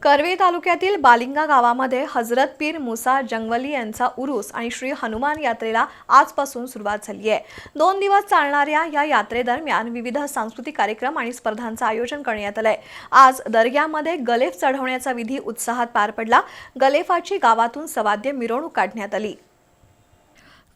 करवीर तालुक्यातील बालिंगा गावामध्ये हजरत पीर मुसा जंगवली यांचा उरूस आणि श्री हनुमान यात्रेला आजपासून सुरुवात झाली आहे। 2 दिवस चालणाऱ्या या यात्रेदरम्यान विविध सांस्कृतिक कार्यक्रम आणि स्पर्धांचं आयोजन करण्यात आलंय। आज दर्ग्यामध्ये गलेफ चढवण्याचा विधी उत्साहात पार पडला। गलेफाची गावातून सवाद्य मिरवणूक काढण्यात आली।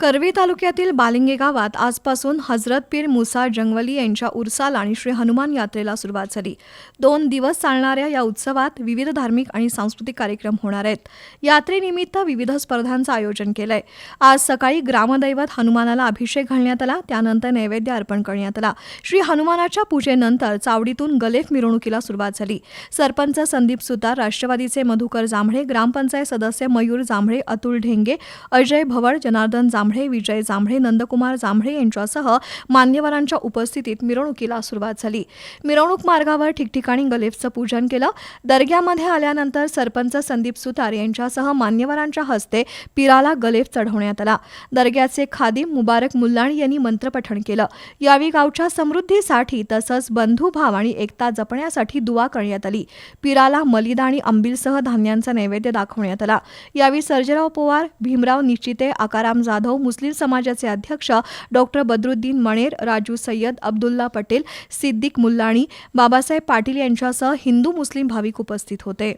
करवीर तालुक्यातील बालिंगे गावात आजपासून हजरत पीर मुसा जंगवली यांच्या उर्साला आणि श्री हनुमान यात्रेला सुरुवात झाली। 2 दिवस चालणाऱ्या या उत्सवात विविध धार्मिक आणि सांस्कृतिक कार्यक्रम होणार आहेत। यात्रेनिमित्त विविध स्पर्धांचं आयोजन केलंय। आज सकाळी ग्रामदैवत हनुमानाला अभिषेक घालण्यात आला, त्यानंतर नैवेद्य अर्पण करण्यात आला। श्री हनुमानाच्या पूजेनंतर चावडीतून गलेफ मिरवणुकीला सुरुवात झाली। सरपंच संदीप सुतार, राष्ट्रवादीचे मधुकर जांभळे, ग्रामपंचायत सदस्य मयूर जांभळे, अतुल ढेंगे, अजय भवड, जनार्दन जांभळे, विजय जांभळे, नंदकुमार जांभळे यांच्यासह मान्यवरांच्या उपस्थितीत मिरवणुकीला सुरुवात झाली। मिरवणूक मार्गावर ठिकठिकाणी गलेफचं पूजन केलं। दर्ग्यामध्ये आल्यानंतर सरपंच संदीप सुतार यांच्यासह मान्यवरांच्या हस्ते पीराला गलेफ चढवण्यात आला। दर्ग्याचे खादिम मुबारक मुल्लाणी यांनी मंत्रपठण केलं। यावेळी गावच्या समृद्धीसाठी तसंच बंधुभाव आणि एकता जपण्यासाठी दुआ करण्यात आली। पीराला मलिदा आणि अंबिलसह धान्यांचा नैवेद्य दाखवण्यात आला। यावेळी सर्जेराव पवार, भीमराव निश्चिते, आकाराम जाधव, मुस्लिम समाजाचे अध्यक्ष डॉक्टर बदरुद्दीन मणेर, राजू सय्यद, अब्दुल्ला पटेल, सिद्दीक मुल्लाणी, बाबासाहेब पाटील यांच्यासह हिंदू मुस्लिम भाविक उपस्थित होते।